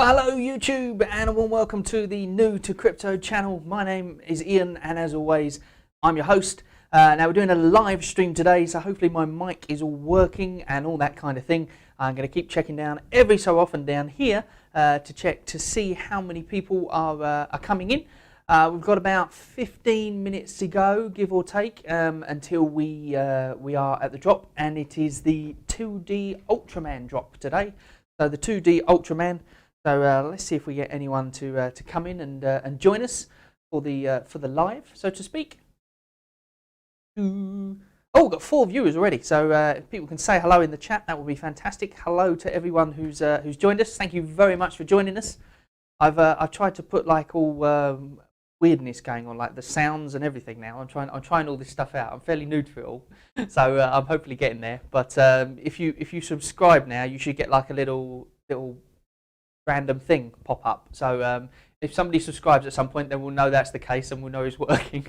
Well, hello YouTube and a warm welcome to the New to Crypto channel. My name is Ian and as always I'm your host. Now we're doing a live stream today, so hopefully my mic is all working and all that kind of thing. I'm going to keep checking down every so often down here to check to see how many people are coming in. We've got about 15 minutes to go, give or take, until we are at the drop, and it is the 2D Ultraman drop today. So the 2D Ultraman. So let's see if we get anyone to come in and join us for the live, so to speak. Oh, we've got 4 viewers already. So if people can say hello in the chat, that would be fantastic. Hello to everyone who's joined us. Thank you very much for joining us. I've tried to put like all weirdness going on, like the sounds and everything. Now I'm trying all this stuff out. I'm fairly new to it all, so I'm hopefully getting there. But if you subscribe now, you should get like a little random thing pop up. So if somebody subscribes at some point, then we'll know that's the case and we'll know it's working.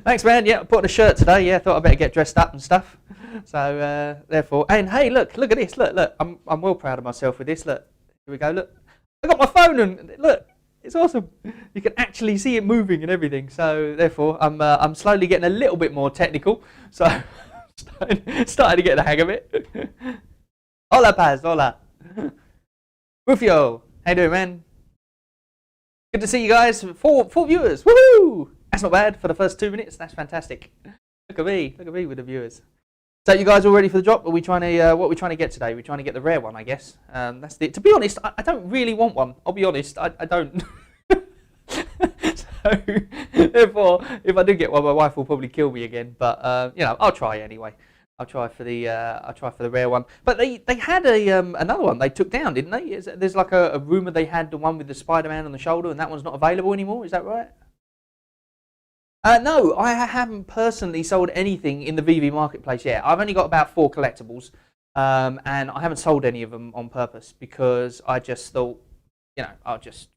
Thanks, man. Yeah, I put on a shirt today. Yeah, thought I better get dressed up and stuff. So therefore, and hey, look at this. Look. I'm well proud of myself with this. Look, here we go. Look, I got my phone and look, it's awesome. You can actually see it moving and everything. So therefore, I'm slowly getting a little bit more technical. So starting to get the hang of it. Hola, Paz. Hola. Rufio. How you doing, man? Good to see you guys. Four viewers. Woohoo! That's not bad for the first 2 minutes. That's fantastic. Look at me with the viewers. So you guys all ready for the drop? Are we trying to what are we trying to get today? We're trying to get the rare one, I guess. That's the. To be honest, I don't really want one. I'll be honest. I don't. So therefore, if I do get one, my wife will probably kill me again. But you know, I'll try anyway. I'll try for the rare one. But they had another one they took down, didn't they? There's like a rumor they had the one with the Spider-Man on the shoulder, and that one's not available anymore. Is that right? No, I haven't personally sold anything in the VV marketplace yet. I've only got about 4 collectibles, and I haven't sold any of them on purpose because I just thought, you know, I'll just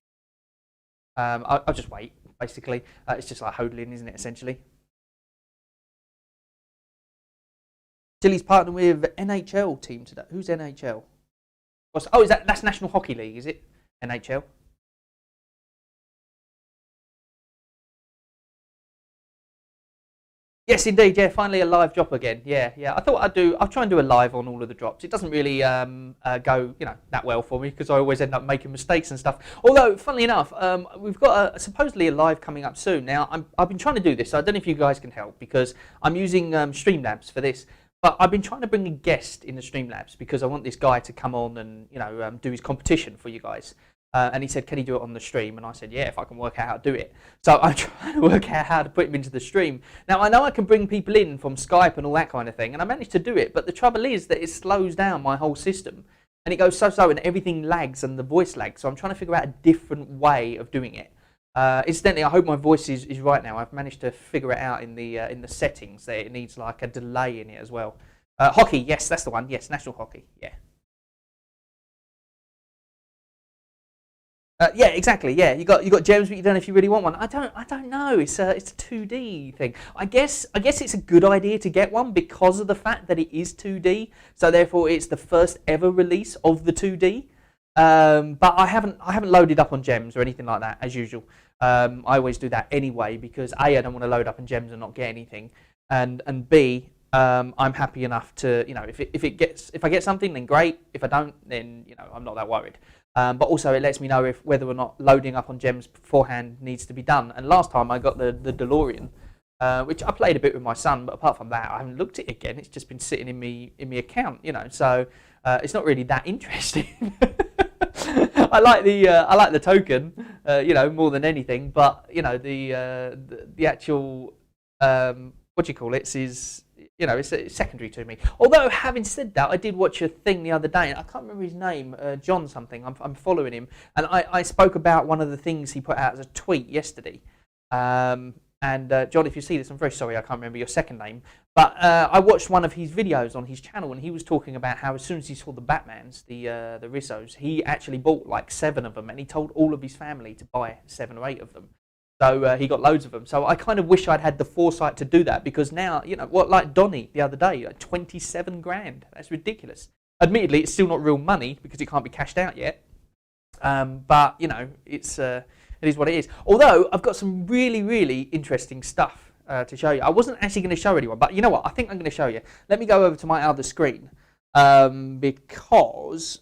wait. Basically, it's just like hodling, isn't it? Essentially. Tilly's partnered with NHL team today. Who's NHL? Oh, that's National Hockey League, is it? NHL. Yes, indeed. Yeah, finally a live drop again. Yeah. I thought I'll try and do a live on all of the drops. It doesn't really go, you know, that well for me because I always end up making mistakes and stuff. Although, funnily enough, we've got supposedly a live coming up soon. Now, I've been trying to do this, so I don't know if you guys can help because I'm using Streamlabs for this. But I've been trying to bring a guest in the Streamlabs because I want this guy to come on and, you know, do his competition for you guys. And he said, can he do it on the stream? And I said, yeah, if I can work out how to do it. So I'm trying to work out how to put him into the stream. Now, I know I can bring people in from Skype and all that kind of thing, and I managed to do it. But the trouble is that it slows down my whole system. And it goes so, and everything lags and the voice lags. So I'm trying to figure out a different way of doing it. Incidentally, I hope my voice is right now. I've managed to figure it out in the settings that it needs like a delay in it as well. Hockey, yes, that's the one. Yes, national hockey, yeah. Yeah, exactly. Yeah, you got gems, but you don't know if you really want one. I don't know. It's a 2D thing. I guess it's a good idea to get one because of the fact that it is 2D. So therefore, it's the first ever release of the 2D. But I haven't loaded up on gems or anything like that as usual. I always do that anyway because A, I don't want to load up on gems and not get anything, and B, I'm happy enough to, you know, if I get something, then great. If I don't, then, you know, I'm not that worried. But also it lets me know if whether or not loading up on gems beforehand needs to be done. And last time I got the DeLorean, which I played a bit with my son, but apart from that, I haven't looked at it again. It's just been sitting in me account, you know. So it's not really that interesting. I like the token, you know, more than anything. But you know, the actual what do you call it? Is, you know, it's secondary to me. Although, having said that, I did watch a thing the other day, and I can't remember his name, John something. I'm following him, and I spoke about one of the things he put out as a tweet yesterday. And John, if you see this, I'm very sorry, I can't remember your second name. But I watched one of his videos on his channel, and he was talking about how as soon as he saw the Batmans, the Rissos, he actually bought like 7 of them, and he told all of his family to buy 7 or 8 of them. So he got loads of them. So I kind of wish I'd had the foresight to do that because now, you know, what, like Donny the other day, like 27 grand. That's ridiculous. Admittedly, it's still not real money because it can't be cashed out yet. But you know, it is what it is. Although I've got some really, really interesting stuff to show you. I wasn't actually going to show anyone, but you know what? I think I'm going to show you. Let me go over to my other screen because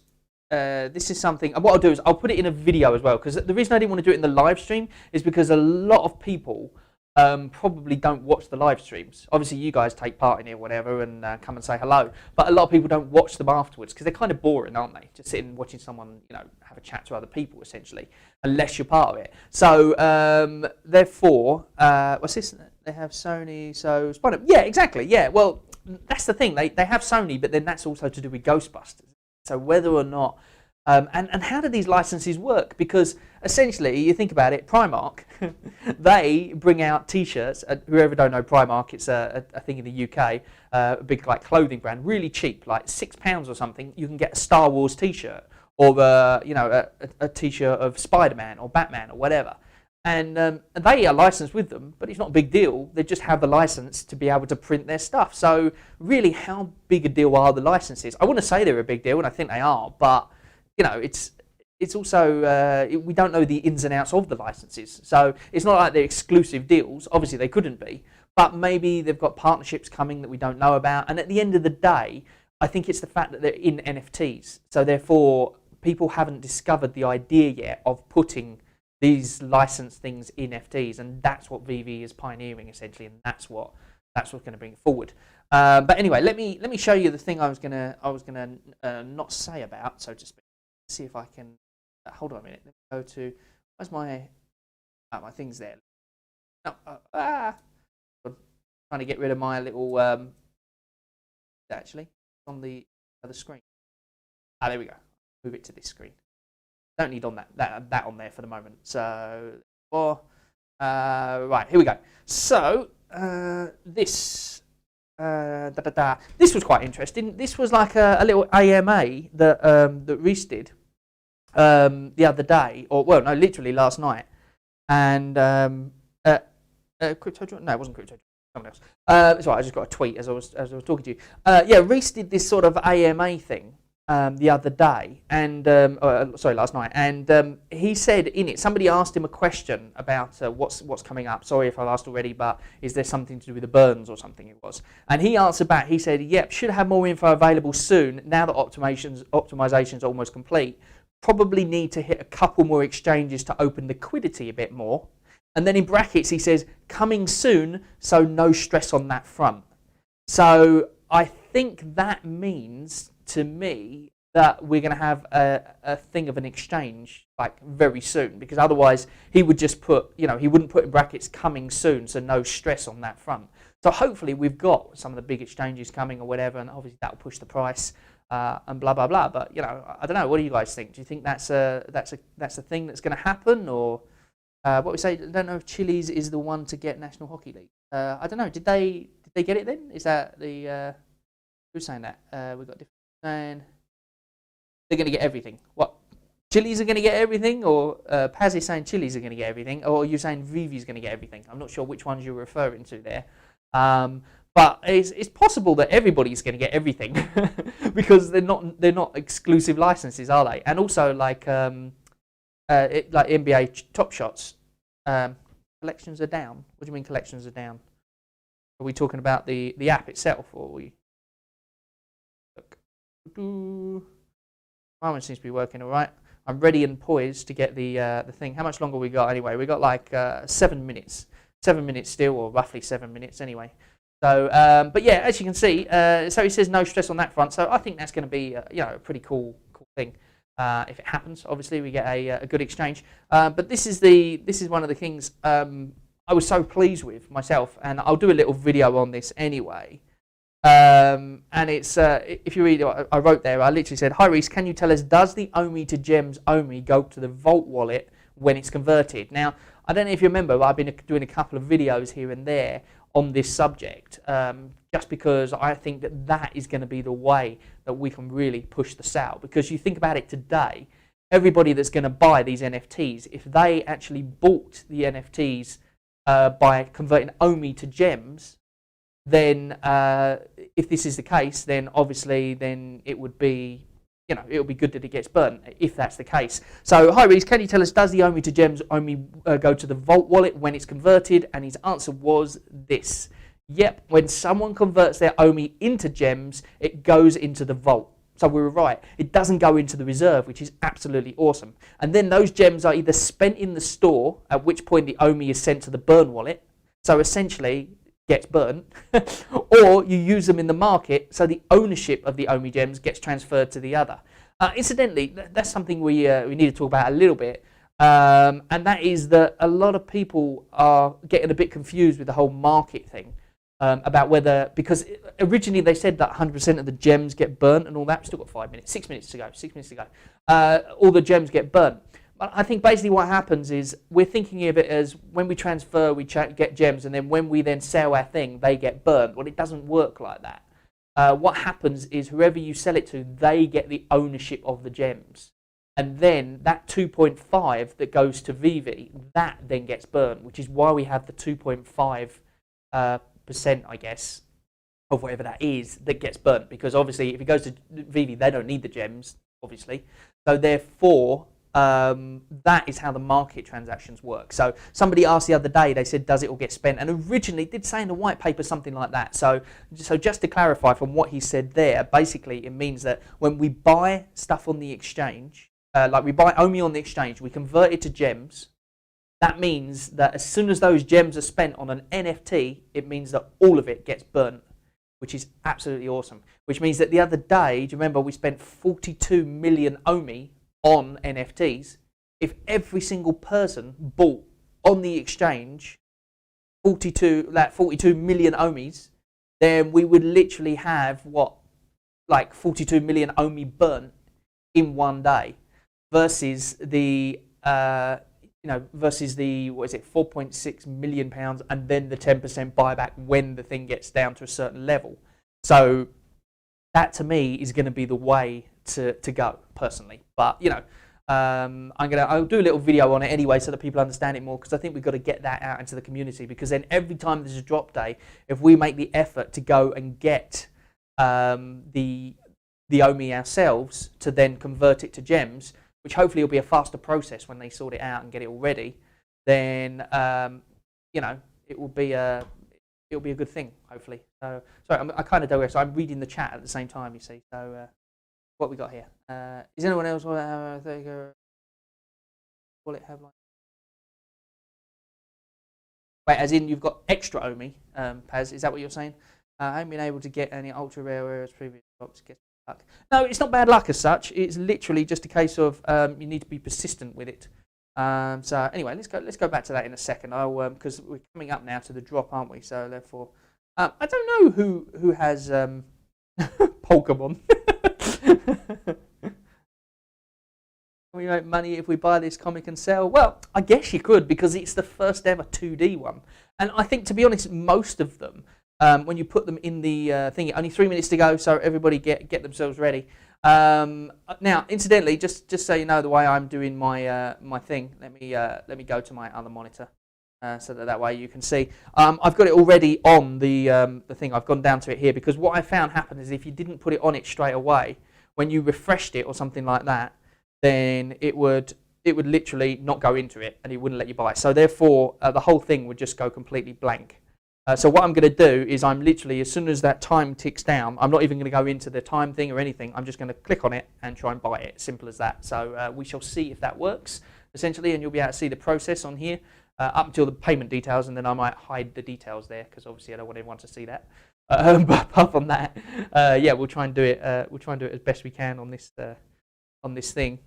this is something. What I'll do is I'll put it in a video as well. Because the reason I didn't want to do it in the live stream is because a lot of people probably don't watch the live streams. Obviously, you guys take part in it, or whatever, and come and say hello. But a lot of people don't watch them afterwards because they're kind of boring, aren't they? Just sitting and watching someone, you know, have a chat to other people, essentially, unless you're part of it. So therefore, what's this? They have Sony, so Spider. Yeah, exactly. Yeah. Well, that's the thing. They have Sony, but then that's also to do with Ghostbusters. So whether or not and how do these licenses work? Because essentially, you think about it, Primark, they bring out T-shirts. Whoever don't know Primark, it's a thing in the UK, a big like clothing brand, really cheap, like £6 or something. You can get a Star Wars T-shirt, or you know, a T-shirt of Spider-Man or Batman or whatever. And they are licensed with them, but it's not a big deal. They just have the license to be able to print their stuff. So really, how big a deal are the licenses? I want to say they're a big deal, and I think they are, but you know, it's also we don't know the ins and outs of the licenses, so it's not like they're exclusive deals. Obviously, they couldn't be, but maybe they've got partnerships coming that we don't know about. And at the end of the day, I think it's the fact that they're in NFTs, so therefore people haven't discovered the idea yet of putting these licensed things in NFTs, and that's what VV is pioneering essentially, and that's what's going to bring it forward. But anyway, let me show you the thing I was gonna not say about, so to speak. See if I can hold on a minute. Let me go to where's my things there. No, I'm trying to get rid of my little actually on the other screen. There we go. Move it to this screen. Don't need on that on there for the moment. So right, here we go. So this this was quite interesting. This was like a little AMA that Reese did the other day, or well, no, literally last night. And Crypto? No, it wasn't Crypto. Someone else. Sorry, I just got a tweet as I was talking to you. Yeah, Reese did this sort of AMA thing the other day, and sorry, last night, and he said in it, somebody asked him a question about what's coming up. Sorry if I've asked already, but is there something to do with the burns or something? It was, and he answered back. He said, "Yep, should have more info available soon. Now that optimization's almost complete, probably need to hit a couple more exchanges to open liquidity a bit more." And then in brackets he says, "Coming soon, so no stress on that front." So I think that means to me that we're going to have a thing of an exchange like very soon, because otherwise he would just put, you know, he wouldn't put in brackets "coming soon," so no stress on that front. So hopefully we've got some of the big exchanges coming or whatever, and obviously that'll push the price and blah blah blah. But you know, I don't know. What do you guys think? Do you think that's a thing that's going to happen, or what we say? I don't know if Chili's is the one to get National Hockey League. I don't know. Did they get it then? Is that the who's saying that? We've got different saying they're going to get everything. What? Chili's are going to get everything, or Paz is saying Chili's are going to get everything, or are you saying Vivi's going to get everything? I'm not sure which ones you're referring to there. But it's possible that everybody's going to get everything because they're not exclusive licenses, are they? And also like like NBA Top Shots, collections are down. What do you mean collections are down? Are we talking about the app itself, or are we? Look, my one seems to be working all right. I'm ready and poised to get the thing. How much longer we got anyway? We got like 7 minutes. 7 minutes still, or roughly 7 minutes anyway. So, but yeah, as you can see, so he says no stress on that front. So I think that's going to be, you know, a pretty cool thing if it happens. Obviously, we get a good exchange. But this is one of the things I was so pleased with myself, and I'll do a little video on this anyway. And it's if you read what I wrote there, I literally said, "Hi Reese, can you tell us, does the OMI to gems OMI go to the Vault wallet when it's converted?" Now, I don't know if you remember, but I've been doing a couple of videos here and there on this subject, just because I think that is going to be the way that we can really push this out. Because you think about it today, everybody that's going to buy these NFTs, if they actually bought the NFTs by converting OMI to gems, then if this is the case, then obviously then it would be, it would be good that it gets burnt if that's the case. So, hi Reese, can you tell us, does the OMI to gems only go to the Vault wallet when it's converted? And his answer was this. Yep, when someone converts their OMI into gems, it goes into the Vault. So we were right. It doesn't go into the reserve, which is absolutely awesome. And then those gems are either spent in the store, at which point the OMI is sent to the burn wallet. So essentially, gets burnt, or you use them in the market, so the ownership of the OMI gems gets transferred to the other. Incidentally, that's something we need to talk about a little bit, and that is that a lot of people are getting a bit confused with the whole market thing, about whether, because originally they said that 100% of the gems get burnt and all that. We've still got 5 minutes, 6 minutes to go, all the gems get burnt. But I think basically what happens is we're thinking of it as when we transfer, we get gems, and then when we then sell our thing, they get burnt. Well, it doesn't work like that. What happens is whoever you sell it to, they get the ownership of the gems. And then that 2.5 that goes to Vivi, that then gets burnt, which is why we have the 2.5%, I guess, of whatever that is, that gets burnt. Because obviously, if it goes to Vivi, they don't need the gems, obviously. So therefore, that is how the market transactions work. So somebody asked the other day, they said, does it all get spent? And originally it did say in the white paper something like that. So just to clarify from what he said there, basically it means that when we buy stuff on the exchange, like we buy OMI on the exchange, we convert it to gems. That means that as soon as those gems are spent on an NFT, it means that all of it gets burnt, which is absolutely awesome. Which means that the other day, do you remember we spent 42 million OMI on NFTs? If every single person bought on the exchange 42 million OMIs, then we would literally have like 42 million OMI burnt in one day, versus the versus the 4.6 million pounds, and then the 10% buyback when the thing gets down to a certain level. So that to me is going to be the way to go personally. But I'll do a little video on it anyway so that people understand it more, because I think we've got to get that out into the community, because then every time there's a drop day, if we make the effort to go and get the OMI ourselves to then convert it to gems, which hopefully will be a faster process when they sort it out and get it all ready, then it will be a good thing, hopefully. So sorry, I kind of digress. So I'm reading the chat at the same time, you see. So what we got here? Is anyone else will it have like? Wait, as in you've got extra OMI, Paz? Is that what you're saying? I haven't been able to get any ultra rare as previous box. Luck. No, it's not bad luck as such. It's literally just a case of you need to be persistent with it. So anyway, let's go back to that in a second. Because we're coming up now to the drop, aren't we? So therefore, I don't know who has Pokemon. Can we make money if we buy this comic and sell? Well, I guess you could, because it's the first ever 2D one, and I think, to be honest, most of them. When you put them in the thingy, only 3 minutes to go, so everybody get themselves ready. Now, incidentally, just so you know the way I'm doing my my thing, let me go to my other monitor, so that way you can see. I've got it already on the thing. I've gone down to it here, because what I found happened is if you didn't put it on it straight away, when you refreshed it or something like that, then it would literally not go into it, and it wouldn't let you buy. So therefore, the whole thing would just go completely blank. So what I'm going to do is I'm literally, as soon as that time ticks down, I'm not even going to go into the time thing or anything. I'm just going to click on it and try and buy it. Simple as that. So we shall see if that works, essentially, and you'll be able to see the process on here up until the payment details, and then I might hide the details there, because obviously I don't want anyone to see that. But apart from that, yeah, we'll try and do it. We'll try and do it as best we can on this thing.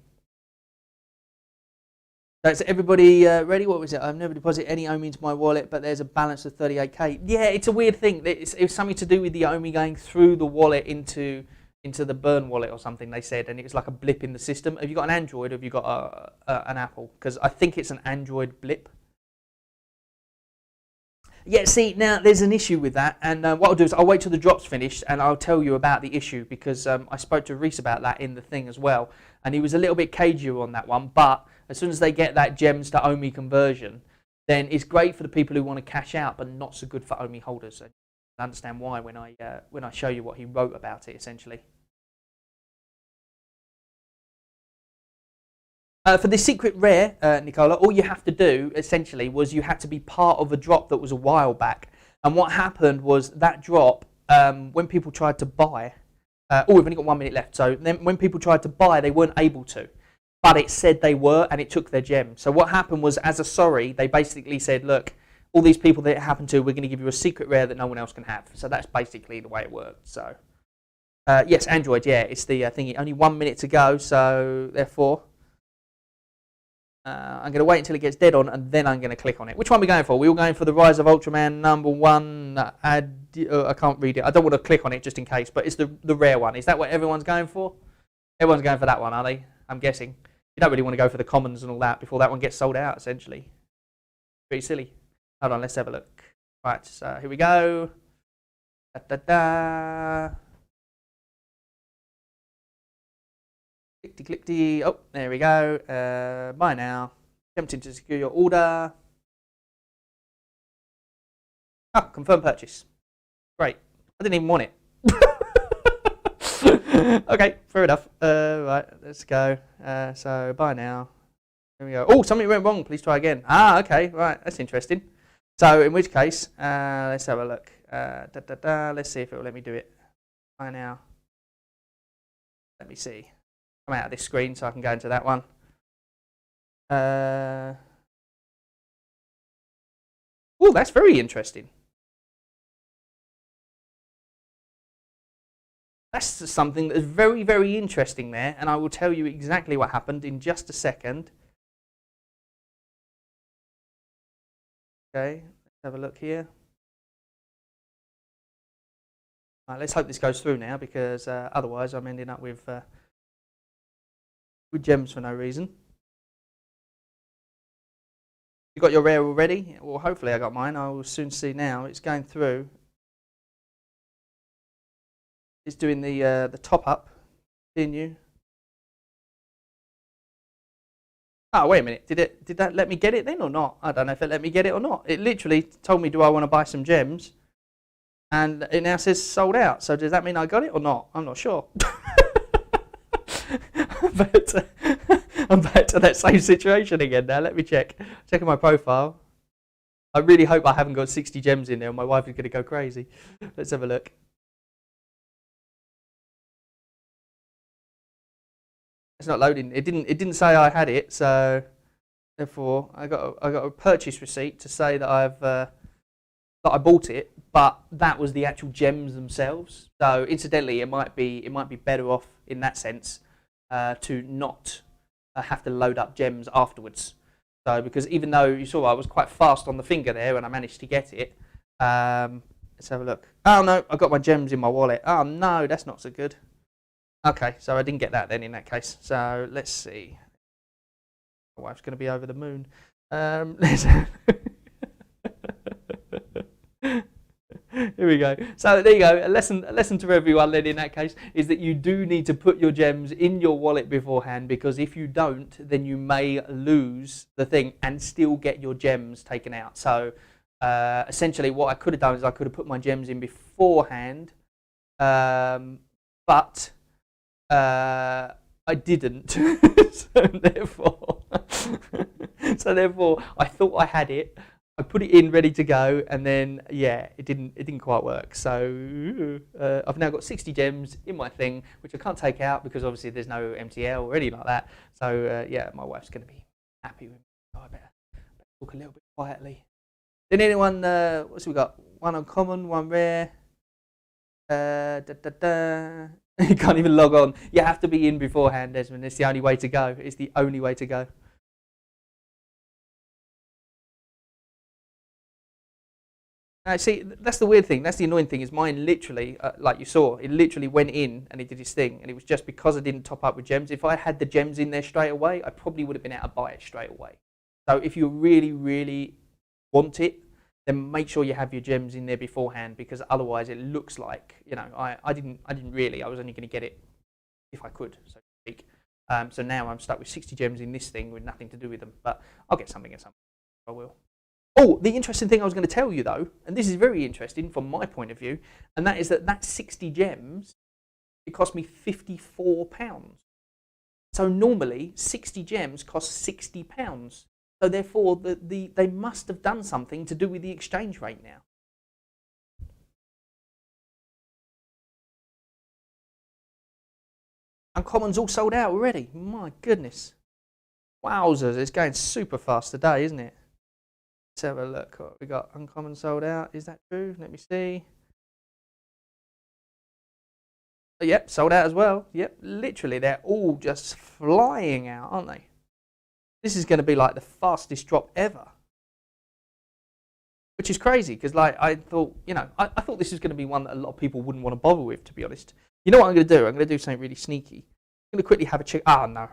So everybody ready? What was it? I've never deposited any OMI into my wallet, but there's a balance of 38k. Yeah, it's a weird thing. It's something to do with the OMI going through the wallet into the burn wallet or something, they said, and it was like a blip in the system. Have you got an Android, or have you got an Apple? Because I think it's an Android blip. Yeah, see, now there's an issue with that, and what I'll do is I'll wait till the drop's finished, and I'll tell you about the issue, because I spoke to Reese about that in the thing as well, and he was a little bit cagey on that one, but as soon as they get that gems to OMI conversion, then it's great for the people who want to cash out, but not so good for OMI holders. understand why when I show you what he wrote about it, essentially. For the secret rare, Nicola, all you have to do, essentially, was you had to be part of a drop that was a while back. And what happened was that drop, when people tried to buy, we've only got 1 minute left, so then when people tried to buy, they weren't able to. But it said they were, and it took their gem. So what happened was, as a sorry, they basically said, look, all these people that it happened to, we're going to give you a secret rare that no one else can have. So that's basically the way it worked. So, yes, Android, yeah, it's the thingy. Only 1 minute to go, so therefore... I'm going to wait until it gets dead on, and then I'm going to click on it. Which one are we going for? We're all going for the Rise of Ultraman #1. I can't read it. I don't want to click on it just in case, but it's the rare one. Is that what everyone's going for? Everyone's going for that one, are they? I'm guessing. You don't really want to go for the commons and all that before that one gets sold out, essentially. Pretty silly. Hold on, let's have a look. Right, so here we go. Da-da-da. Clickety. Oh, there we go. Buy now. Tempting to secure your order. Oh, confirm purchase. Great. I didn't even want it. Okay, fair enough. Right, let's go. So buy now. Here we go. Oh, something went wrong. Please try again. Ah, okay. Right, that's interesting. So in which case, let's have a look. Let's see if it will let me do it. Buy now. Let me see. Come out of this screen so I can go into that one. Oh, that's very interesting. That's something that's very, very interesting there, and I will tell you exactly what happened in just a second. Okay, let's have a look here. Right, let's hope this goes through now, because otherwise I'm ending up with gems for no reason. You got your rare already? Well, hopefully I got mine. I will soon see now. It's going through. It's doing the top up. Continue. Oh, wait a minute. Did that let me get it then or not? I don't know if it let me get it or not. It literally told me, do I want to buy some gems? And it now says sold out. So does that mean I got it or not? I'm not sure. But I'm back to that same situation again now. Let me check. Checking my profile. I really hope I haven't got 60 gems in there. My wife is going to go crazy. Let's have a look. It's not loading. It didn't say I had it, so therefore I got a purchase receipt to say that that I bought it, but that was the actual gems themselves. So incidentally, it might be better off in that sense to not have to load up gems afterwards. So because even though you saw I was quite fast on the finger there and I managed to get it, let's have a look. Oh no, I got my gems in my wallet. Oh no, that's not so good. Okay, so I didn't get that then in that case. So let's see. My wife's going to be over the moon. Here we go. So there you go. A lesson to everyone then in that case is that you do need to put your gems in your wallet beforehand, because if you don't, then you may lose the thing and still get your gems taken out. So essentially what I could have done is I could have put my gems in beforehand, but I didn't. so therefore I thought I had it. I put it in ready to go, and then yeah, it didn't quite work. So I've now got 60 gems in my thing, which I can't take out because obviously there's no MTL or anything like that. So yeah, my wife's going to be happy with me. So I better talk a little bit quietly. Then anyone, what's we got? One uncommon, one rare. You can't even log on. You have to be in beforehand, Desmond. It's the only way to go. It's the only way to go. See, that's the weird thing. That's the annoying thing. Is mine literally, like you saw, it literally went in and it did its thing, and it was just because I didn't top up with gems. If I had the gems in there straight away, I probably would have been able to buy it straight away. So if you really, really want it, then make sure you have your gems in there beforehand, because otherwise it looks like, you know, I didn't really. I was only going to get it if I could, so to speak. So now I'm stuck with 60 gems in this thing with nothing to do with them. But I'll get something at some point. I will. Oh, the interesting thing I was going to tell you though, and this is very interesting from my point of view, and that is that 60 gems, it cost me £54. So normally 60 gems cost £60. So therefore they must have done something to do with the exchange rate now. Uncommon's all sold out already. My goodness. Wowzers, it's going super fast today, isn't it? Let's have a look. What we got? Uncommon sold out. Is that true? Let me see. Yep, sold out as well. Yep, literally, they're all just flying out, aren't they? This is going to be like the fastest drop ever. Which is crazy, because like I thought, I thought this was going to be one that a lot of people wouldn't want to bother with, to be honest. You know what I'm going to do? I'm going to do something really sneaky. I'm going to quickly have a check. Ah, no.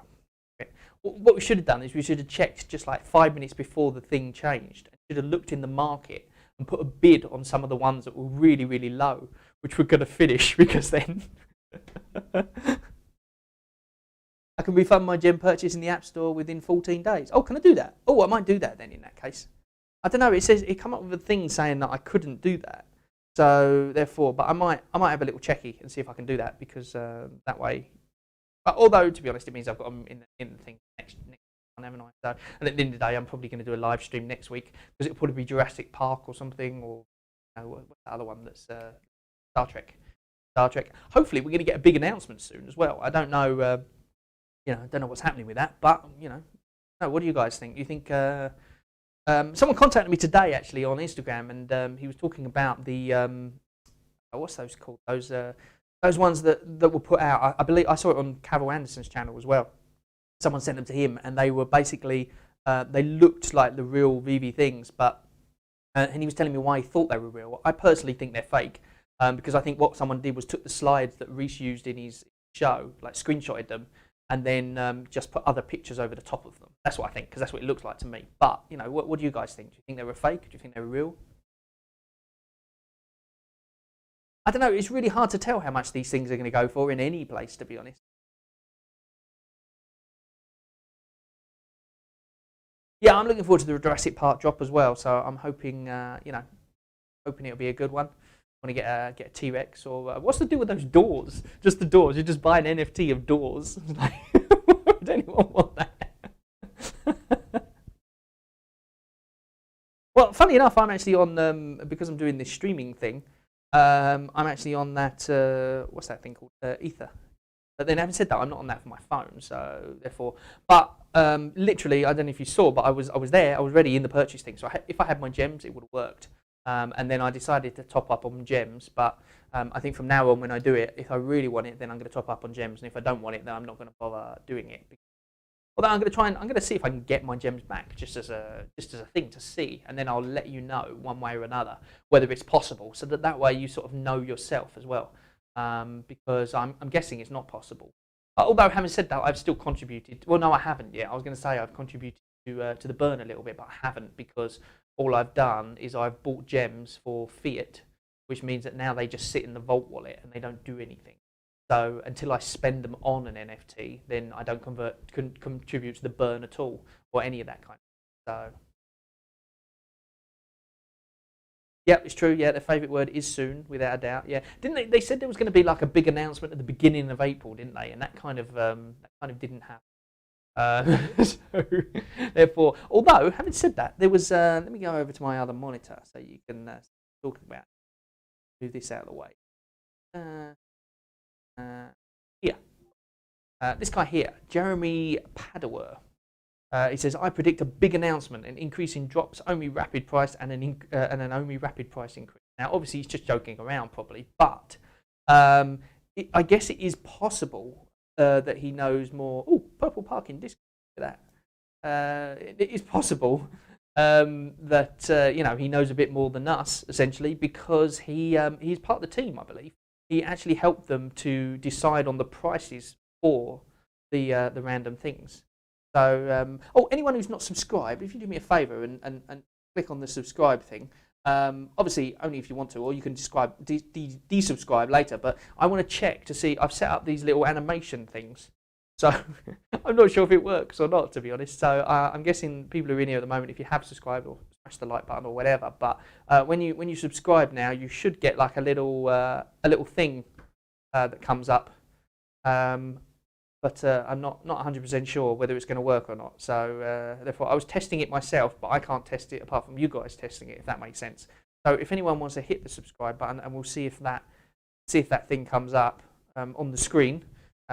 What we should have done is we should have checked just like 5 minutes before the thing changed. Should have looked in the market and put a bid on some of the ones that were really, really low, which we're going to finish, because then I can refund my gem purchase in the App Store within 14 days. Oh, can I do that? Oh, I might do that then in that case. I don't know. It says it come up with a thing saying that I couldn't do that. So therefore, but I might have a little checky and see if I can do that, because that way. But although to be honest, it means I've got them in the thing next one, haven't I? So, and at the end of the day, I'm probably going to do a live stream next week, because it'll probably be Jurassic Park or something, or what's the other one that's Star Trek. Hopefully, we're going to get a big announcement soon as well. I don't know. I don't know what's happening with that, but no. What do you guys think? You think? Someone contacted me today actually on Instagram, and he was talking about the what's those called? Those ones that were put out. I believe I saw it on Cavill Anderson's channel as well. Someone sent them to him, and they were basically they looked like the real VV things, but and he was telling me why he thought they were real. I personally think they're fake, because I think what someone did was took the slides that Reese used in his show, like screenshotted them, and then just put other pictures over the top of them. That's what I think, because that's what it looks like to me. But what do you guys think? Do you think they were fake? Do you think they were real? I don't know. It's really hard to tell how much these things are going to go for in any place, to be honest. Yeah, I'm looking forward to the Jurassic Park drop as well. So I'm hoping, hoping it'll be a good one. I want to get a T-Rex, or what's the deal with those doors? Just the doors. You just buy an NFT of doors. Would anyone want that? Well, funny enough, I'm actually on because I'm doing this streaming thing. I'm actually on that. What's that thing called? Ether. But then, having said that, I'm not on that for my phone, so therefore. But literally, I don't know if you saw, but I was there. I was ready in the purchase thing. So if I had my gems, it would have worked. And then I decided to top up on gems. But I think from now on, when I do it, if I really want it, then I'm going to top up on gems. And if I don't want it, then I'm not going to bother doing it. Although I'm going to see if I can get my gems back, just as a thing to see, and then I'll let you know one way or another whether it's possible, so that way you sort of know yourself as well. Because I'm guessing it's not possible. Although having said that, I've still contributed. Well, no, I haven't yet. I was going to say I've contributed to the burn a little bit, but I haven't, because all I've done is I've bought gems for fiat, which means that now they just sit in the Vault wallet and they don't do anything. So until I spend them on an NFT, then I don't contribute to the burn at all, or any of that kind of. So yeah, it's true. Yeah, their favourite word is soon, without a doubt. Yeah, didn't they said there was going to be like a big announcement at the beginning of April, didn't they? And that kind of didn't happen. So therefore, although having said that, there was. Let me go over to my other monitor so you can talk about. Move this out of the way. Here, this guy here, Jeremy Padower. He says, I predict a big announcement, an increase in drops, OMI rapid price, and an OMI rapid price increase. Now, obviously, he's just joking around, probably, but I guess it is possible that he knows more. Oh, purple parking disc. Look at that. It is possible that he knows a bit more than us, essentially, because he's part of the team, I believe. He actually helped them to decide on the prices for the random things. So, anyone who's not subscribed, if you do me a favour and click on the subscribe thing, obviously only if you want to, or you can desubscribe later. But I want to check to see. I've set up these little animation things, so I'm not sure if it works or not, to be honest. So I'm guessing people who are in here at the moment, if you have subscribed or smash the like button or whatever. But when you subscribe now, you should get like a little thing that comes up. But I'm not 100% sure whether it's going to work or not. So therefore, I was testing it myself, but I can't test it apart from you guys testing it, if that makes sense. So if anyone wants to hit the subscribe button, and we'll see if that thing comes up on the screen,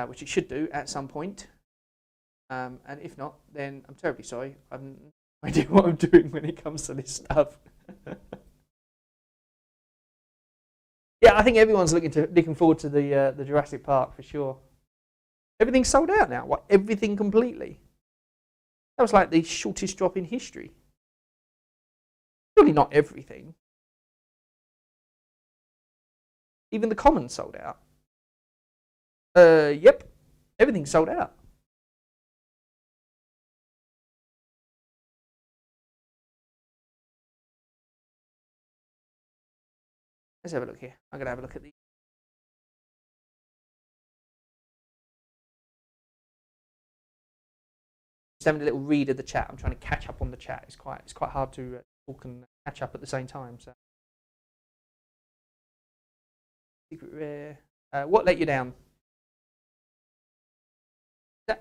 which it should do at some point. And if not, then I'm terribly sorry. I have no idea what I'm doing when it comes to this stuff. Yeah, I think everyone's looking forward to the Jurassic Park for sure. Everything's sold out now. What? Everything completely? That was like the shortest drop in history. Surely not everything. Even the commons sold out. Yep. Everything's sold out. Let's have a look here. I'm going to have a look at the. Just having a little read of the chat. I'm trying to catch up on the chat. It's quite hard to talk and catch up at the same time. So, secret rare. What let you down?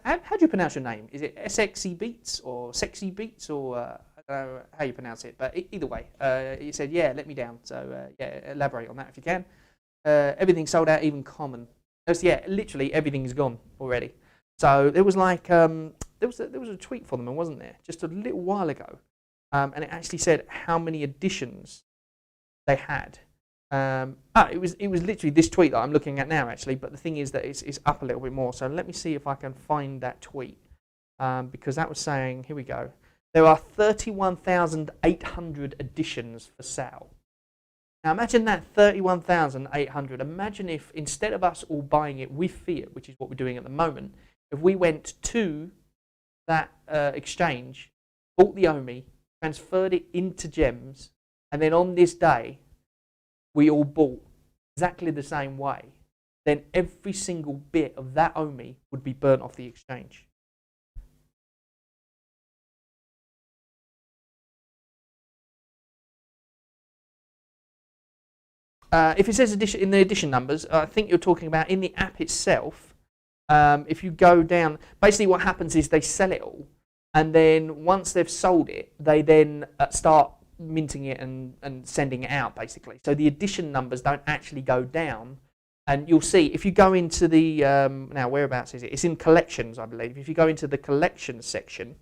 How do you pronounce your name? Is it SXY Beats or Sexy Beats or I don't know how you pronounce it? But either way, you said yeah, let me down. So yeah, elaborate on that if you can. Everything sold out, even common. Yeah, literally everything's gone already. So there was like there was a tweet for them, wasn't there? Just a little while ago, and it actually said how many editions they had. It was literally this tweet that I'm looking at now, actually. But the thing is that it's up a little bit more. So let me see if I can find that tweet, because that was saying, here we go. There are 31,800 editions for sale. Now imagine that 31,800. Imagine if instead of us all buying it with fiat, which is what we're doing at the moment, if we went to that exchange, bought the OMI, transferred it into gems, and then on this day, we all bought exactly the same way, then every single bit of that OMI would be burnt off the exchange. If it says edition, in the edition numbers, I think you're talking about in the app itself. If you go down, basically what happens is they sell it all, and then once they've sold it, they then start minting it and sending it out, basically. So the edition numbers don't actually go down, and you'll see if you go into the now whereabouts is it? It's in collections, I believe. If you go into the collections section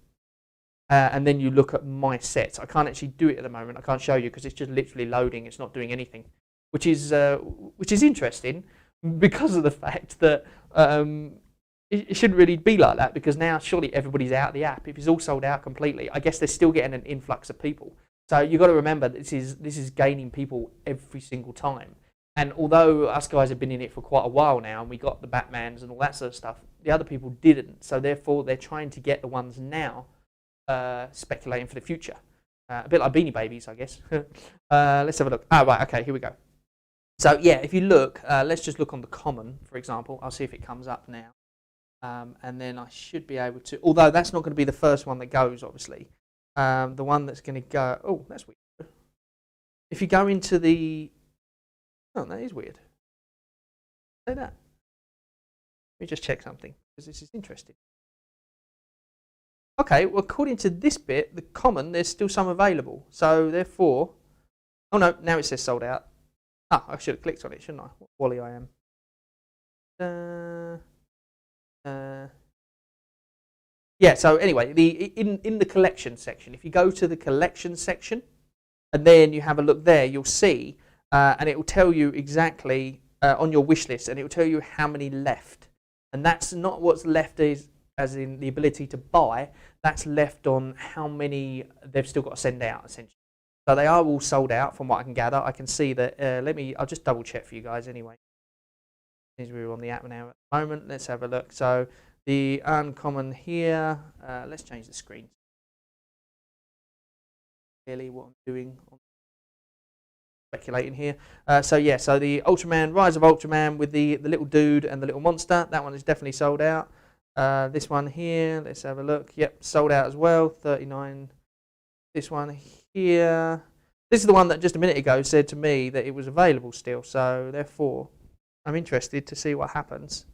and then you look at my sets, I can't actually do it at the moment. I can't show you because it's just literally loading. It's not doing anything, which is interesting because of the fact that it shouldn't really be like that, because now surely everybody's out of the app. If it's all sold out completely, I guess they're still getting an influx of people. So you've got to remember this is gaining people every single time. And although us guys have been in it for quite a while now, and we got the Batmans and all that sort of stuff, the other people didn't. So therefore, they're trying to get the ones now speculating for the future. A bit like Beanie Babies, I guess. Let's have a look. Oh, right, okay, here we go. So yeah, if you look, let's just look on the common, for example. I'll see if it comes up now. And then I should be able to, although that's not going to be the first one that goes, obviously. The one that's going to go, oh, that's weird. If you go into the, oh, that is weird. Say that. Let me just check something, because this is interesting. Okay, well, according to this bit, the common, there's still some available. So therefore, oh no, now it says sold out. Ah, I should have clicked on it, shouldn't I? What wally I am. Yeah, so anyway, in the collection section, if you go to the collection section and then you have a look there, you'll see, and it will tell you exactly on your wish list, and it will tell you how many left. And that's not what's left as in the ability to buy, that's left on how many they've still got to send out, essentially. So they are all sold out from what I can gather. I can see that, I'll just double check for you guys anyway. Since we're on the app now at the moment, let's have a look. So the uncommon here, let's change the screen. Clearly what I'm doing, speculating here. So yeah, so the Ultraman, Rise of Ultraman with the little dude and the little monster, that one is definitely sold out. This one here, let's have a look. Yep, sold out as well, 39. This one here. This is the one that just a minute ago said to me that it was available still. So therefore, I'm interested to see what happens.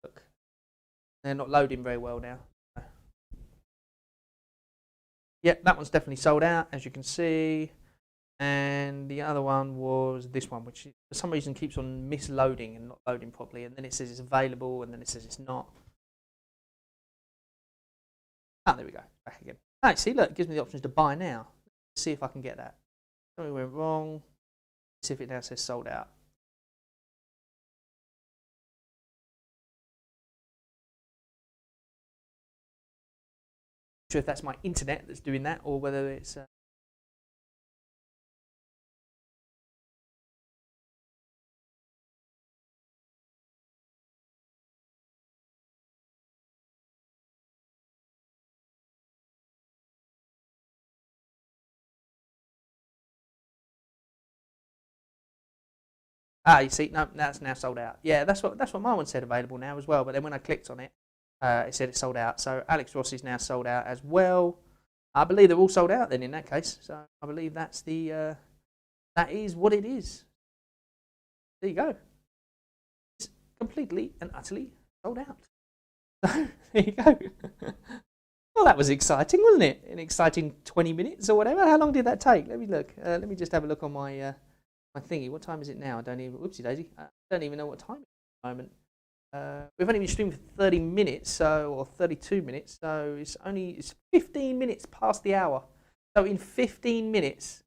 Look, they're not loading very well now. Yep, that one's definitely sold out, as you can see. And the other one was this one, which for some reason keeps on misloading and not loading properly. And then it says it's available, and then it says it's not. Ah, there we go. Back again. Ah, see, look, it gives me the options to buy now. Let's see if I can get that. Something went wrong. Let's see if it now says sold out. Not sure if that's my internet that's doing that or whether it's... Ah, you see, no, that's now sold out. Yeah, that's what my one said available now as well. But then when I clicked on it, it said it's sold out. So Alex Ross is now sold out as well. I believe they're all sold out then in that case. So I believe that's the that is what it is. There you go. It's completely and utterly sold out. So there you go. Well, that was exciting, wasn't it? An exciting 20 minutes or whatever. How long did that take? Let me look. Let me just have a look on my my thingy. What time is it now? I don't even. Whoopsie daisy. I don't even know what time it is at the moment. We've only been streaming for 30 minutes, or 32 minutes, so it's 15 minutes past the hour. So in 15 minutes,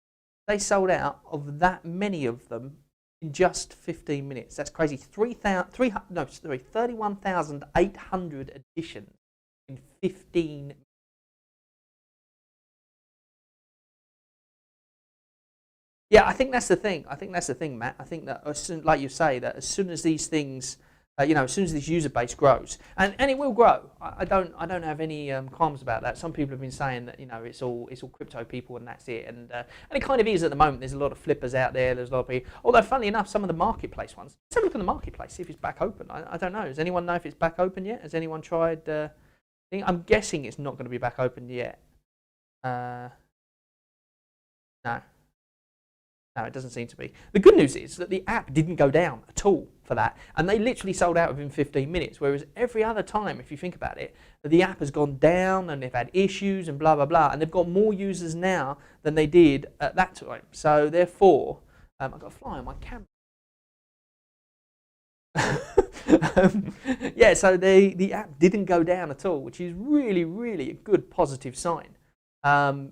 they sold out of that many of them in just 15 minutes. That's crazy. 31,800 editions in 15 minutes. Yeah, I think that's the thing. Matt. I think that, like you say, that as soon as these things, as soon as this user base grows, and it will grow. I don't have any qualms about that. Some people have been saying that it's all crypto people and that's it, and it kind of is at the moment. There's a lot of flippers out there. There's a lot of people. Although, funnily enough, some of the marketplace ones. Let's have a look at the marketplace. See if it's back open. I don't know. Does anyone know if it's back open yet? Has anyone tried? I'm guessing it's not going to be back open yet. No. No, it doesn't seem to be. The good news is that the app didn't go down at all for that, and they literally sold out within 15 minutes, whereas every other time, if you think about it, the app has gone down and they've had issues and blah, blah, blah, and they've got more users now than they did at that time. So therefore, I've got a fly on my camera. Yeah, so the app didn't go down at all, which is really, really a good positive sign.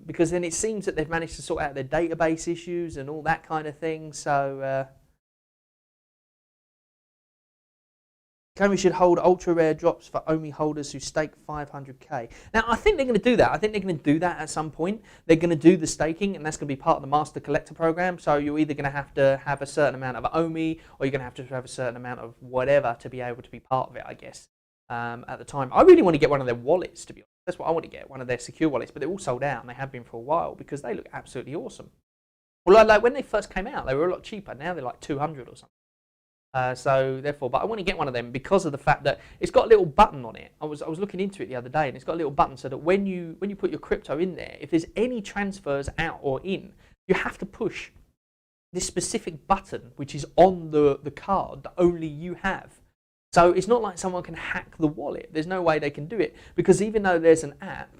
Because then it seems that they've managed to sort out their database issues and all that kind of thing. So, we should hold ultra rare drops for OMI holders who stake 500k. Now, I think they're going to do that. I think they're going to do that at some point. They're going to do the staking, and that's going to be part of the master collector program. So you're either going to have a certain amount of OMI, or you're going to have a certain amount of whatever to be able to be part of it, I guess. At the time, I really want to get one of their wallets, to be honest. That's what I want to get, one of their secure wallets, but they're all sold out and they have been for a while because they look absolutely awesome. Well, like when they first came out, they were a lot cheaper. Now they're like 200 or something. So therefore, but I want to get one of them because of the fact that it's got a little button on it. I was looking into it the other day, and it's got a little button so that when you put your crypto in there, if there's any transfers out or in, you have to push this specific button, which is on the card that only you have. So it's not like someone can hack the wallet. There's no way they can do it because even though there's an app,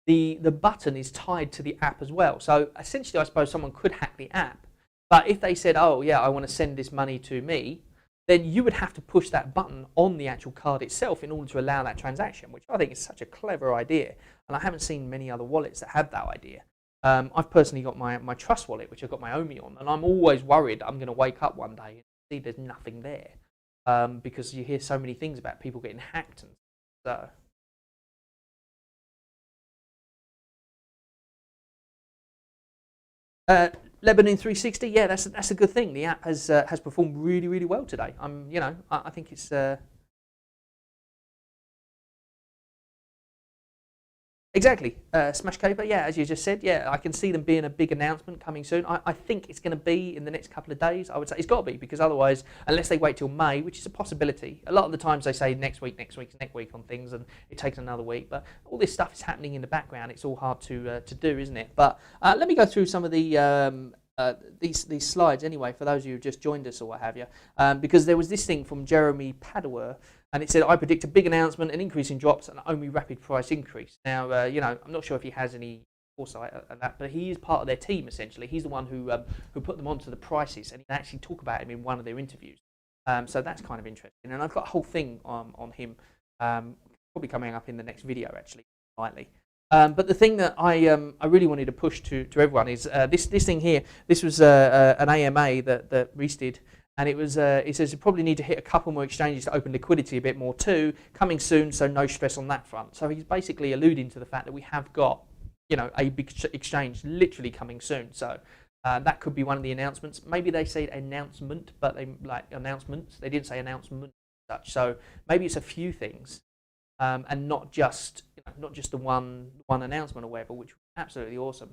the button is tied to the app as well. So essentially, I suppose someone could hack the app. But if they said, oh, yeah, I want to send this money to me, then you would have to push that button on the actual card itself in order to allow that transaction, which I think is such a clever idea. And I haven't seen many other wallets that have that idea. I've personally got my Trust wallet, which I've got my OMI on, and I'm always worried I'm going to wake up one day and see there's nothing there. Because you hear so many things about people getting hacked and so. Lebanon 360, yeah, that's a good thing. The app has performed really, really well today. I think it's Exactly. Smash Caper, yeah, as you just said, yeah, I can see them being a big announcement coming soon. I think it's going to be in the next couple of days. I would say it's got to be, because otherwise, unless they wait till May, which is a possibility, a lot of the times they say next week on things, and it takes another week. But all this stuff is happening in the background. It's all hard to do, isn't it? But let me go through some of the these slides anyway, for those of you who just joined us or what have you, because there was this thing from Jeremy Padower, and it said, I predict a big announcement, an increase in drops, and only rapid price increase. Now, you know, I'm not sure if he has any foresight at that, but he is part of their team, essentially. He's the one who put them onto the prices, and he can actually talk about him in one of their interviews. So that's kind of interesting. And I've got a whole thing on him, probably coming up in the next video, actually, slightly. But the thing that I really wanted to push to everyone is this thing here. This was an AMA that Reese did. And it was, it says you probably need to hit a couple more exchanges to open liquidity a bit more too, coming soon, so no stress on that front. So he's basically alluding to the fact that we have got, you know, a big exchange literally coming soon. So that could be one of the announcements. Maybe they say announcement, but they like announcements. They didn't say announcement as such. So maybe it's a few things, and not just, you know, not just the one announcement or whatever, which was absolutely awesome.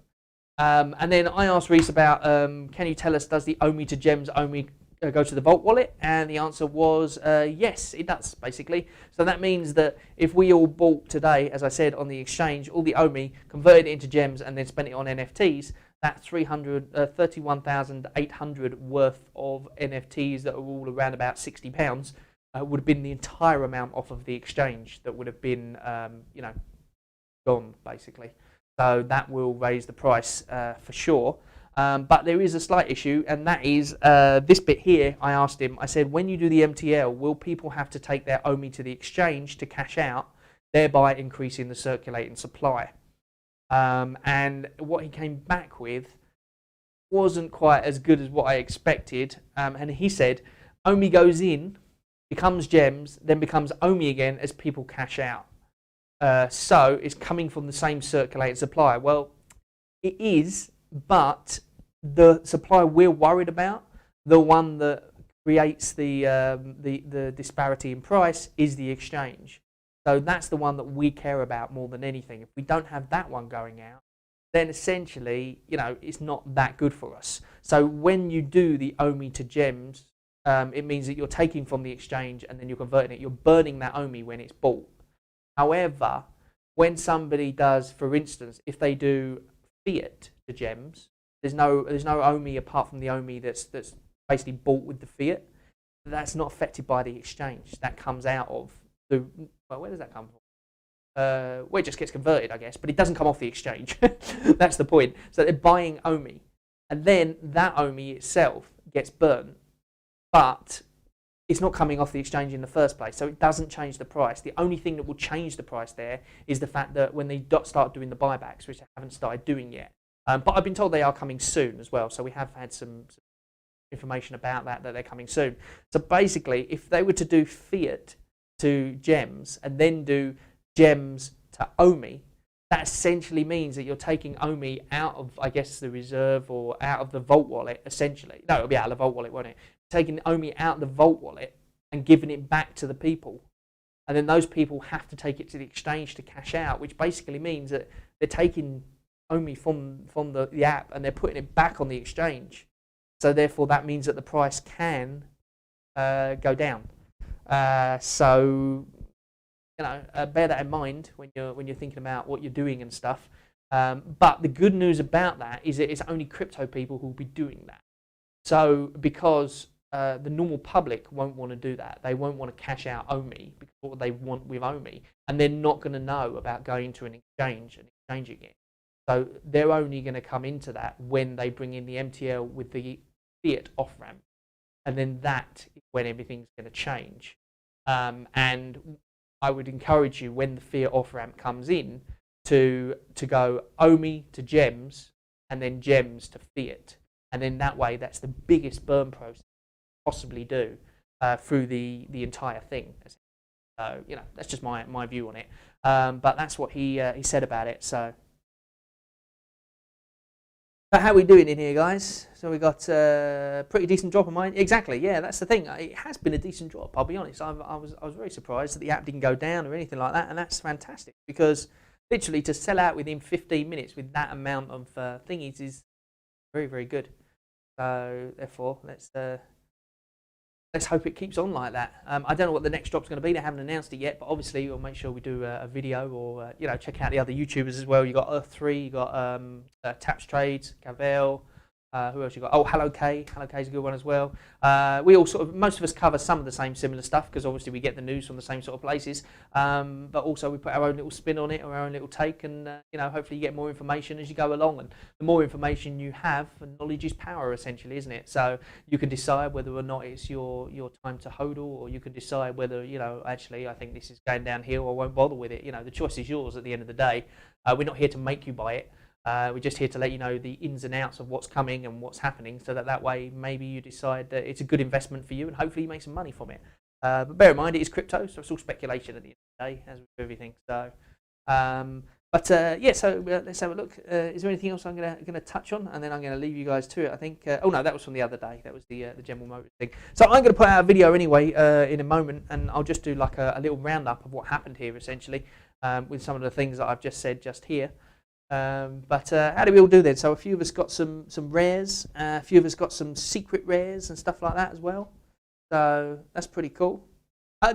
And then I asked Reese about, can you tell us, does the OMI to gems OMI go to the Vault wallet? And the answer was yes, it does, basically. So that means that if we all bought today, as I said, on the exchange, all the OMI, converted it into gems, and then spent it on NFTs, that 31,800 worth of NFTs that are all around about £60 would have been the entire amount off of the exchange that would have been, you know, gone, basically. So that will raise the price for sure. But there is a slight issue, and that is this bit here. I asked him, I said, when you do the MTL, will people have to take their OMI to the exchange to cash out, thereby increasing the circulating supply? And what he came back with wasn't quite as good as what I expected. And he said, OMI goes in, becomes gems, then becomes OMI again as people cash out. So it's coming from the same circulating supply. Well, it is, but the supply we're worried about, the one that creates the disparity in price, is the exchange. So that's the one that we care about more than anything. If we don't have that one going out, then essentially, you know, it's not that good for us. So when you do the OMI to gems, it means that you're taking from the exchange and then you're converting it. You're burning that OMI when it's bought. However, when somebody does, for instance, if they do fiat to gems, there's no OMI apart from the OMI that's basically bought with the fiat. That's not affected by the exchange. That comes out of the, well, where does that come from? Well, it just gets converted, I guess, but it doesn't come off the exchange. That's the point. So they're buying OMI, and then that OMI itself gets burnt, but it's not coming off the exchange in the first place, so it doesn't change the price. The only thing that will change the price there is the fact that when they start doing the buybacks, which they haven't started doing yet. But I've been told they are coming soon as well, so we have had some information about that they're coming soon. So basically, if they were to do fiat to gems and then do gems to OMI, that essentially means that you're taking OMI out of, I guess, the reserve or out of the Vault wallet, essentially. No, it'll be out of the Vault wallet, won't it? Taking OMI out of the Vault wallet and giving it back to the people. And then those people have to take it to the exchange to cash out, which basically means that they're taking OMI from the app and they're putting it back on the exchange. So therefore that means that the price can go down. So, you know, bear that in mind when you're thinking about what you're doing and stuff. But the good news about that is that it's only crypto people who will be doing that. So because the normal public won't want to do that. They won't want to cash out OMI because what they want with OMI, and they're not going to know about going to an exchange and exchanging it. So they're only going to come into that when they bring in the MTL with the fiat off-ramp. And then that is when everything's going to change. And I would encourage you, when the fiat off-ramp comes in, to go OMI to gems and then gems to fiat. And then that way, that's the biggest burn process possibly do through the entire thing. So, you know, that's just my view on it. But that's what he said about it. So how are we doing in here, guys? So we got a pretty decent drop on mine. Exactly, yeah, that's the thing. It has been a decent drop, I'll be honest. I was very surprised that the app didn't go down or anything like that, and that's fantastic because literally to sell out within 15 minutes with that amount of thingies is very, very good. So therefore, let's hope it keeps on like that. I don't know what the next drop's going to be. They haven't announced it yet, but obviously we'll make sure we do a video, or check out the other YouTubers as well. You got Earth3, you got Taps Trades, Gavel. Who else you got? Oh, Hello K. Hello K is a good one as well. We all most of us cover some of the same similar stuff because obviously we get the news from the same sort of places. But also we put our own little spin on it, or our own little take, and hopefully you get more information as you go along. And the more information you have, knowledge is power, essentially, isn't it? So you can decide whether or not it's your time to hodl, or you can decide whether actually I think this is going downhill, I won't bother with it. The choice is yours at the end of the day. We're not here to make you buy it. We're just here to let you know the ins and outs of what's coming and what's happening, so that way maybe you decide that it's a good investment for you, and hopefully you make some money from it. But bear in mind, it is crypto, so it's all speculation at the end of the day, as with everything. So, so let's have a look. Is there anything else I'm gonna touch on, and then I'm gonna leave you guys to it? I think. Oh no, that was from the other day. That was the General Motors thing. So I'm gonna put out a video anyway in a moment, and I'll just do like a little roundup of what happened here, essentially, with some of the things that I've just said just here. How do we all do then? So a few of us got some rares, a few of us got some secret rares and stuff like that as well. So that's pretty cool.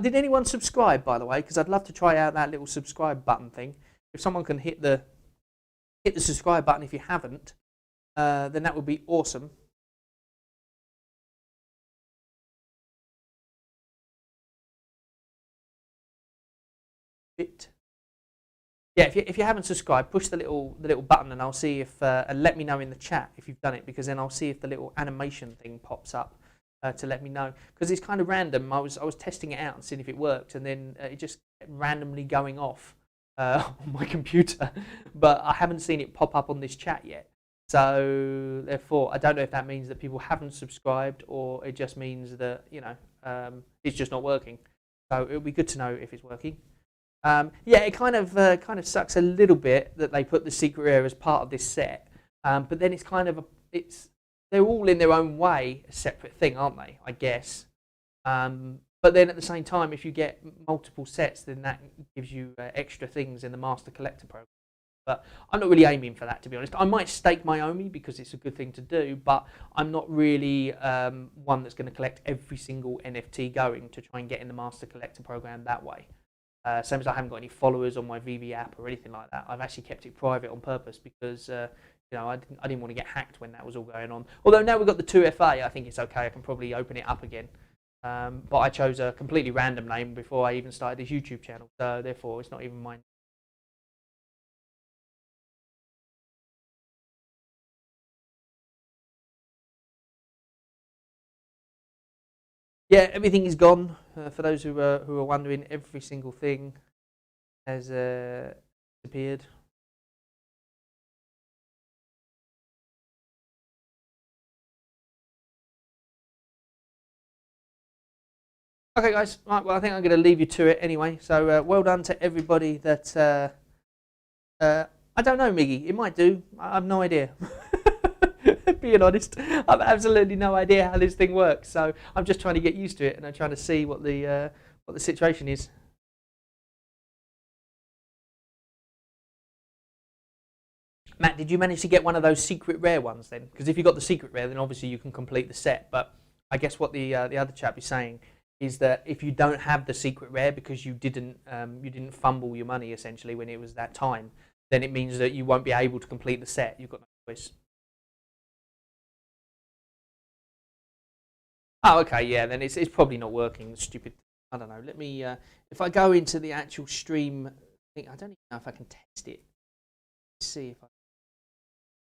Did anyone subscribe, by the way? Because I'd love to try out that little subscribe button thing. If someone can hit the subscribe button if you haven't, then that would be awesome. Yeah, if you haven't subscribed, push the little button, and I'll see if and let me know in the chat if you've done it, because then I'll see if the little animation thing pops up to let me know, because it's kind of random. I was testing it out and seeing if it worked, and then it just kept randomly going off on my computer, but I haven't seen it pop up on this chat yet. So therefore, I don't know if that means that people haven't subscribed, or it just means that it's just not working. So it'll be good to know if it's working. It kind of sucks a little bit that they put the secret rare as part of this set, but then it's kind of they're all in their own way a separate thing, aren't they? I guess. But then at the same time, if you get multiple sets, then that gives you extra things in the Master Collector program. But I'm not really aiming for that, to be honest. I might stake my Omi because it's a good thing to do, but I'm not really one that's going to collect every single NFT going to try and get in the Master Collector program that way. Same as I haven't got any followers on my VV app or anything like that. I've actually kept it private on purpose because I didn't want to get hacked when that was all going on. Although now we've got the 2FA, I think it's okay. I can probably open it up again. But I chose a completely random name before I even started this YouTube channel, so therefore it's not even mine. Yeah, everything is gone. For those who are wondering, every single thing has disappeared. Okay, guys. Right, well, I think I'm going to leave you to it anyway. So well done to everybody that... I don't know, Miggy. It might do. I have no idea. Being honest, I've absolutely no idea how this thing works. So I'm just trying to get used to it, and I'm trying to see what the situation is. Matt, did you manage to get one of those secret rare ones then? Because if you got the secret rare, then obviously you can complete the set. But I guess what the other chap is saying is that if you don't have the secret rare because you didn't fumble your money essentially when it was that time, then it means that you won't be able to complete the set. You've got no choice. Oh, okay, yeah. Then it's probably not working. Stupid. I don't know. Let me. If I go into the actual stream, I don't even know if I can test it. Let's see if I can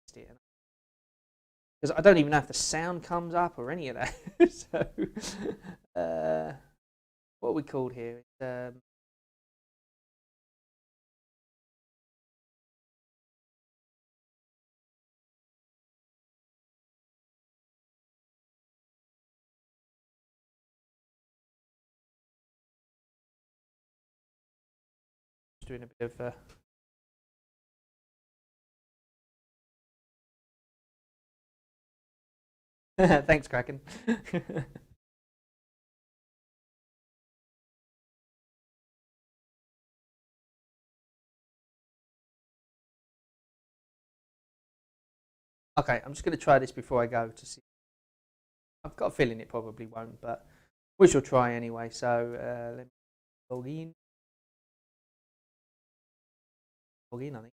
test it. Because I don't even know if the sound comes up or any of that. So, what are we called here? Doing a bit of. Thanks, Kraken. Okay, I'm just going to try this before I go to see. I've got a feeling it probably won't, but we shall try anyway. So let me log in. Log in, I think.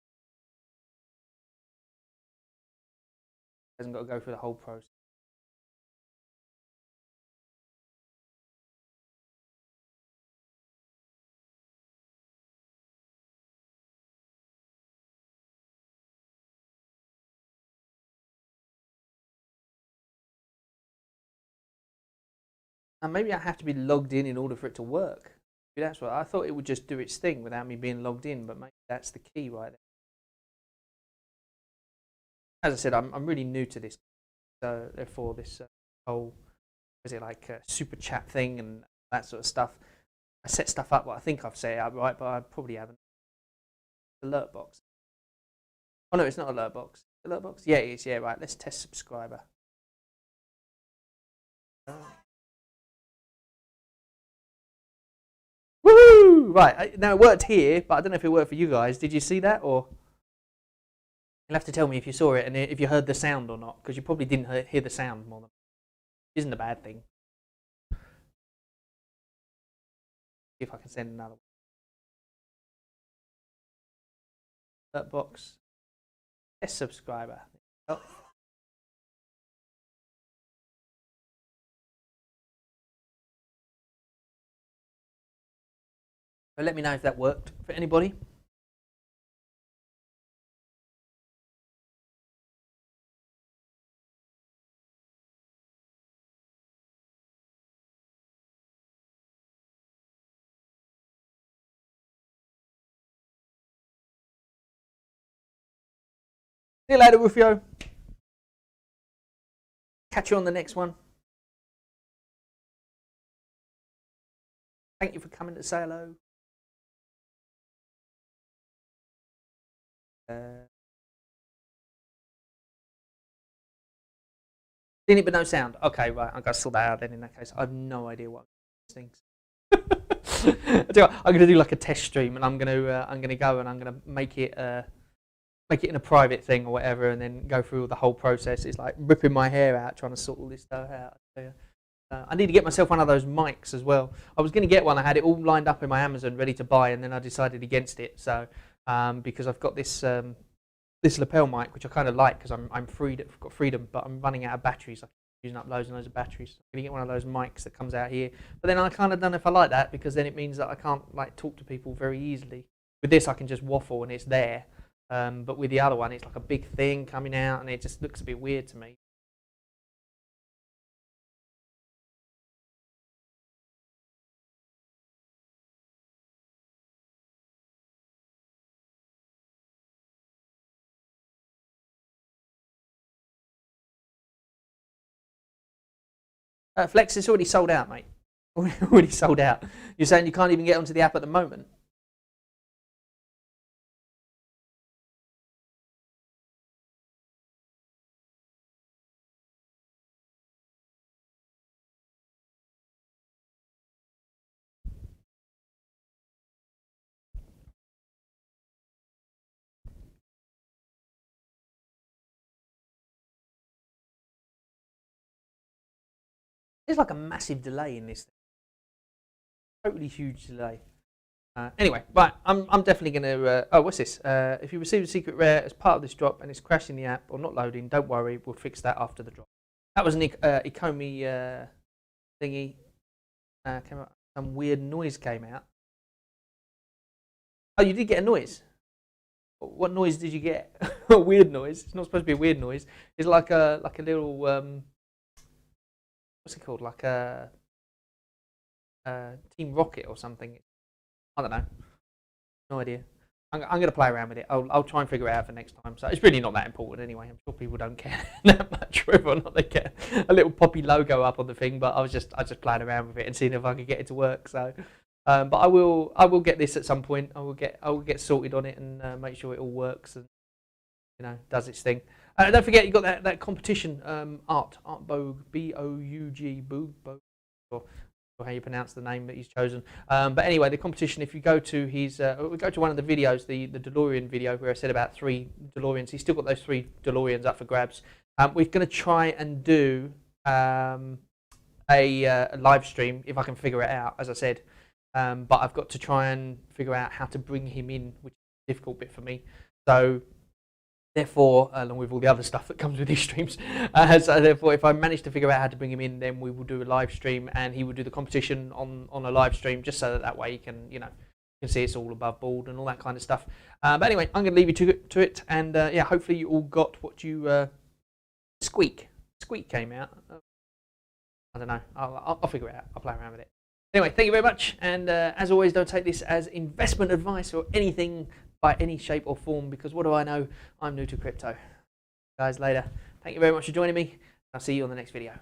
Hasn't got to go through the whole process. And maybe I have to be logged in order for it to work. Maybe that's what I thought. It would just do its thing without me being logged in, but maybe that's the key right there. As I said, I'm really new to this, so therefore this whole is it like super chat thing and that sort of stuff. I set stuff up. Well, I think I've set it up right, but I probably haven't. Alert box. Oh no, it's not alert box. Alert box. Yeah, it is. Yeah, right. Let's test subscriber. Woohoo! Right, now it worked here, but I don't know if it worked for you guys. Did you see that, or you'll have to tell me if you saw it and if you heard the sound or not, because you probably didn't hear the sound more than. Isn't a bad thing. See if I can send another one. Alert box. Test subscriber. Oh. So let me know if that worked for anybody. See you later, Rufio. Catch you on the next one. Thank you for coming to say hello. Seen it but no sound. Okay, right. I'm gonna sort that out then. In that case, I have no idea what these things. I'm gonna do like a test stream, and I'm gonna go and I'm gonna make it in a private thing or whatever, and then go through the whole process. It's like ripping my hair out trying to sort all this stuff out. I need to get myself one of those mics as well. I was going to get one. I had it all lined up in my Amazon, ready to buy, and then I decided against it. So because I've got this this lapel mic, which I kind of like because I'm freed. I've got freedom, but I'm running out of batteries. I'm using up loads and loads of batteries. I'm going to get one of those mics that comes out here. But then I kind of don't know if I like that, because then it means that I can't like talk to people very easily. With this, I can just waffle and it's there. But with the other one, it's like a big thing coming out, and it just looks a bit weird to me. Flex is already sold out, mate. Already sold out. You're saying you can't even get onto the app at the moment? There's like a massive delay in this thing. Totally huge delay. Anyway, right, I'm definitely going to... oh, what's this? If you receive a secret rare as part of this drop and it's crashing the app or not loading, don't worry, we'll fix that after the drop. That was an Ecomi thingy. Came out, some weird noise came out. Oh, you did get a noise? What noise did you get? A weird noise. It's not supposed to be a weird noise. It's like a little... what's it called? Like a Team Rocket or something. I don't know. No idea. I'm going to play around with it. I'll try and figure it out for next time. So it's really not that important anyway. I'm sure people don't care that much whether or not they get a little poppy logo up on the thing. But I was just playing around with it and seeing if I could get it to work. So, but I will get this at some point. I will get sorted on it and make sure it all works and does its thing. Don't forget you got that competition art Bogue, Boug, Boug. or how you pronounce the name that he's chosen. But anyway, the competition, if you go to his, we go to one of the videos, the DeLorean video where I said about 3 DeLoreans. He's still got those 3 DeLoreans up for grabs. We're going to try and do a live stream if I can figure it out, as I said. But I've got to try and figure out how to bring him in, which is a difficult bit for me. So therefore, along with all the other stuff that comes with these streams, so therefore, if I manage to figure out how to bring him in, then we will do a live stream, and he will do the competition on a live stream, just so that way he can, you can see it's all above board and all that kind of stuff. But anyway, I'm going to leave you to it, and yeah, hopefully you all got what you Squeak came out. I don't know. I'll figure it out. I'll play around with it. Anyway, thank you very much, and as always, don't take this as investment advice or anything by any shape or form, because what do I know? I'm new to crypto. Guys, later. Thank you very much for joining me. I'll see you on the next video.